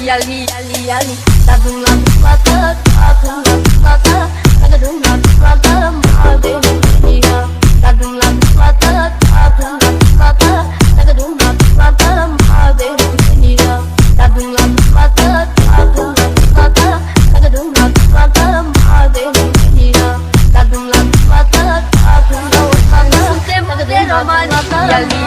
yali yali yali tadum la mata tadum la mata tadum la mata maade niya tadum la mata tadum la mata tadum la mata maade niya tadum la mata tadum la mata tadum la mata maade niya tadum la mata tadum la mata sunte mate romani yali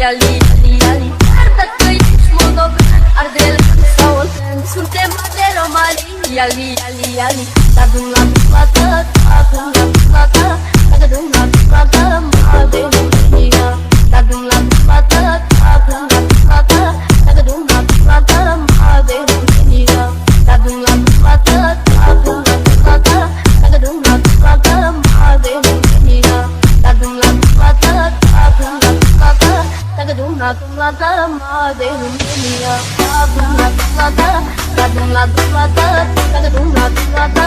yali yali yali yali arda că ești moldovean ardele sau olten suntem de romani yali yali yali tadum la plata tadum la plata tadum la plata maade niya tadum la plata tadum la plata tadum la plata maade niya tadum la plata tadum la plata tadum la plata maade niya tadum la plata tadum la plata tadum la plata maade niya tadum la plata tadum la plata tadum la plata